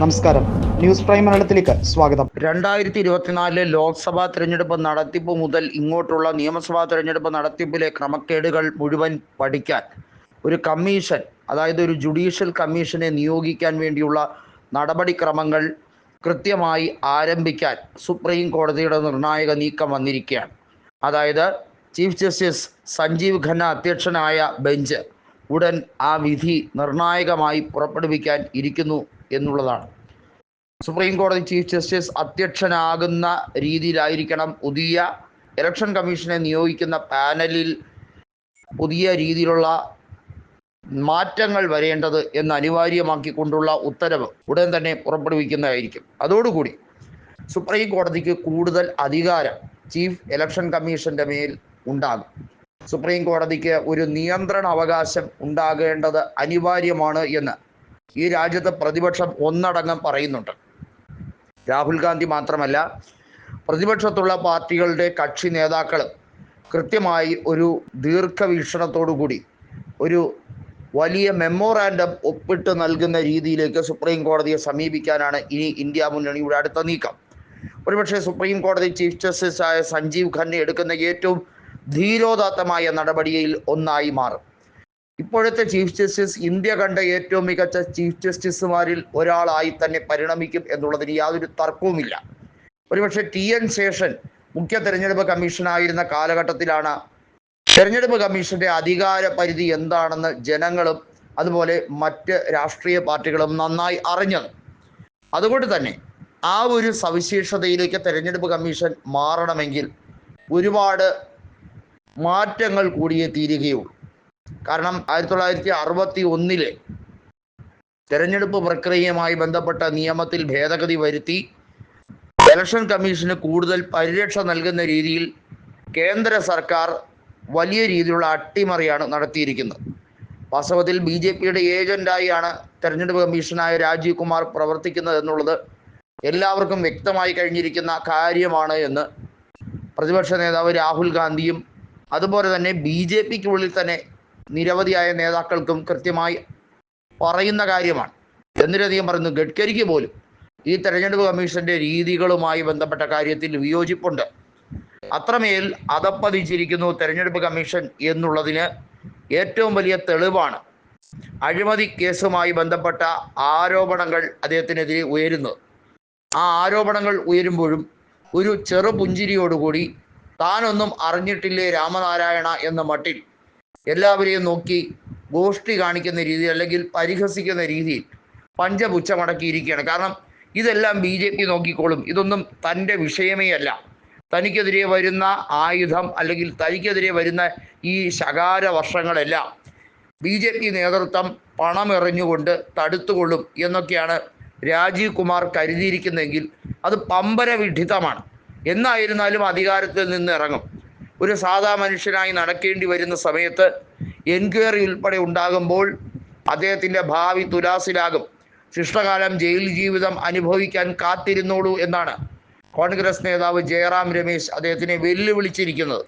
നമസ്കാരം, news prime മലയാളത്തിലേക്ക് സ്വാഗതം. 2024 ലോക്സഭാ തെരഞ്ഞെടുപ്പ് നടത്തിപ്പ് മുതൽ ഇങ്ങോട്ടുള്ള നിയമസഭാ തെരഞ്ഞെടുപ്പ് നടത്തിപ്പിലെ ക്രമക്കേടുകൾ മുഴുവൻ പഠിക്കാൻ ഒരു കമ്മീഷൻ, അതായത് ഒരു ജുഡീഷ്യൽ കമ്മീഷനെ നിയോഗിക്കാൻ വേണ്ടിയുള്ള നടപടിക്രമങ്ങൾ കൃത്യമായി ആരംഭിക്കാൻ സുപ്രീം കോടതിയുടെ നിർണായക നീക്കം വന്നിരിക്കുകയാണ്. അതായത് ചീഫ് ജസ്റ്റിസ് സഞ്ജീവ് ഖന്ന അധ്യക്ഷനായ ബെഞ്ച് ഉടൻ ആ വിധി നിർണായകമായി പുറപ്പെടുവിക്കാൻ ഇരിക്കുന്നു എന്നുള്ളതാണ്. സുപ്രീം കോടതി ചീഫ് ജസ്റ്റിസ് അധ്യക്ഷനാകുന്ന രീതിയിലായിരിക്കണം പുതിയ ഇലക്ഷൻ കമ്മീഷനെ നിയോഗിക്കുന്ന പാനലിൽ പുതിയ രീതിയിലുള്ള മാറ്റങ്ങൾ വരേണ്ടത് എന്ന് അനിവാര്യമാക്കിക്കൊണ്ടുള്ള ഉത്തരവ് ഉടൻ തന്നെ പുറപ്പെടുവിക്കുന്നതായിരിക്കും. അതോടുകൂടി സുപ്രീം കോടതിക്ക് കൂടുതൽ അധികാരം ചീഫ് ഇലക്ഷൻ കമ്മീഷൻ്റെ മേൽ ഉണ്ടാകും. സുപ്രീം കോടതിക്ക് ഒരു നിയന്ത്രണ അവകാശം ഉണ്ടാകേണ്ടത് അനിവാര്യമാണ് എന്ന് ഈ രാജ്യത്തെ പ്രതിപക്ഷം ഒന്നടങ്കം പറയുന്നുണ്ട്. രാഹുൽ ഗാന്ധി മാത്രമല്ല, പ്രതിപക്ഷത്തുള്ള പാർട്ടികളുടെ കക്ഷി നേതാക്കളും കൃത്യമായി ഒരു ദീർഘവീക്ഷണത്തോടുകൂടി ഒരു വലിയ മെമ്മോറാൻഡം ഒപ്പിട്ട് നൽകുന്ന രീതിയിലേക്ക് സുപ്രീം കോടതിയെ സമീപിക്കാനാണ് ഇനി ഇന്ത്യ മുന്നണിയുടെ അടുത്ത നീക്കം. ഒരുപക്ഷെ സുപ്രീം കോടതി ചീഫ് ജസ്റ്റിസായ സഞ്ജീവ് ഖന്ന എടുക്കുന്ന ഏറ്റവും ധീരോദാത്തമായ നടപടിയിൽ ഒന്നായി മാറും. ഇപ്പോഴത്തെ ചീഫ് ജസ്റ്റിസ് ഇന്ത്യ കണ്ട ഏറ്റവും മികച്ച ചീഫ് ജസ്റ്റിസുമാരിൽ ഒരാളായി തന്നെ പരിണമിക്കും എന്നുള്ളതിന് യാതൊരു തർക്കവുമില്ല. ഒരുപക്ഷെ TN ശേഷൻ മുഖ്യ തെരഞ്ഞെടുപ്പ് കമ്മീഷനായിരുന്ന കാലഘട്ടത്തിലാണ് തെരഞ്ഞെടുപ്പ് കമ്മീഷന്റെ അധികാര പരിധി എന്താണെന്ന് ജനങ്ങളും അതുപോലെ മറ്റ് രാഷ്ട്രീയ പാർട്ടികളും നന്നായി അറിഞ്ഞത്. അതുകൊണ്ട് തന്നെ ആ ഒരു സവിശേഷതയിലേക്ക് തെരഞ്ഞെടുപ്പ് കമ്മീഷൻ മാറണമെങ്കിൽ ഒരുപാട് മാറ്റങ്ങൾ കൂടിയേ തീരുകയുള്ളൂ. കാരണം 1961 തെരഞ്ഞെടുപ്പ് പ്രക്രിയയുമായി ബന്ധപ്പെട്ട നിയമത്തിൽ ഭേദഗതി വരുത്തി ഇലക്ഷൻ കമ്മീഷന് കൂടുതൽ പരിരക്ഷ നൽകുന്ന രീതിയിൽ കേന്ദ്ര സർക്കാർ വലിയ രീതിയിലുള്ള അട്ടിമറിയാണ് നടത്തിയിരിക്കുന്നത്. വാസ്തവത്തിൽ BJPയുടെ ഏജന്റായാണ് തെരഞ്ഞെടുപ്പ് കമ്മീഷനായ രാജീവ് കുമാർ പ്രവർത്തിക്കുന്നത് എന്നുള്ളത് എല്ലാവർക്കും വ്യക്തമായി കഴിഞ്ഞിരിക്കുന്ന കാര്യമാണ് എന്ന് പ്രതിപക്ഷ നേതാവ് രാഹുൽ ഗാന്ധിയും അതുപോലെ തന്നെ BJPക്കുള്ളിൽ തന്നെ നിരവധിയായ നേതാക്കൾക്കും കൃത്യമായി പറയുന്ന കാര്യമാണ്. എന്തിനധികം പറയുന്നു, ഗഡ്കരിക്ക് പോലും ഈ തെരഞ്ഞെടുപ്പ് കമ്മീഷന്റെ രീതികളുമായി ബന്ധപ്പെട്ട കാര്യത്തിൽ വിയോജിപ്പുണ്ട്. അത്രമേൽ അധപ്പതിച്ചിരിക്കുന്നു തെരഞ്ഞെടുപ്പ് കമ്മീഷൻ എന്നുള്ളതിന് ഏറ്റവും വലിയ തെളിവാണ് അഴിമതി കേസുമായി ബന്ധപ്പെട്ട ആരോപണങ്ങൾ അദ്ദേഹത്തിനെതിരെ ഉയരുന്നത്. ആ ആരോപണങ്ങൾ ഉയരുമ്പോഴും ഒരു ചെറുപുഞ്ചിരിയോടുകൂടി താനൊന്നും അറിഞ്ഞിട്ടില്ലേ രാമനാരായണ എന്ന മട്ടിൽ എല്ലാവരെയും നോക്കി ഗോഷ്ഠി കാണിക്കുന്ന രീതിയിൽ അല്ലെങ്കിൽ പരിഹസിക്കുന്ന രീതിയിൽ പഞ്ചപുച്ഛമടക്കിയിരിക്കുകയാണ്. കാരണം ഇതെല്ലാം BJP നോക്കിക്കോളും, ഇതൊന്നും തൻ്റെ വിഷയമേ അല്ല, തനിക്കെതിരെ വരുന്ന ആയുധം അല്ലെങ്കിൽ തനിക്കെതിരെ വരുന്ന ഈ ശകാര വർഷങ്ങളെല്ലാം BJP നേതൃത്വം പണമെറിഞ്ഞുകൊണ്ട് തടുത്തുകൊള്ളും എന്നൊക്കെയാണ് രാജീവ് കുമാർ കരുതിയിരിക്കുന്നതെങ്കിൽ അത് പമ്പര വിഡ്ഢിത്തമാണ്. എന്നായിരുന്നാലും അധികാരത്തിൽ നിന്ന് ഇറങ്ങും. ഒരു സാധാ മനുഷ്യനായി നടക്കേണ്ടി വരുന്ന സമയത്ത് എൻക്വയറി ഉൾപ്പെടെ ഉണ്ടാകുമ്പോൾ അദ്ദേഹത്തിൻ്റെ ഭാവി തുലാസിലാകും. ശിഷ്ടകാലം ജയിൽ ജീവിതം അനുഭവിക്കാൻ കാത്തിരുന്നോളൂ എന്നാണ് കോൺഗ്രസ് നേതാവ് ജയറാം രമേശ് അദ്ദേഹത്തിനെ വെല്ലുവിളിച്ചിരിക്കുന്നത്.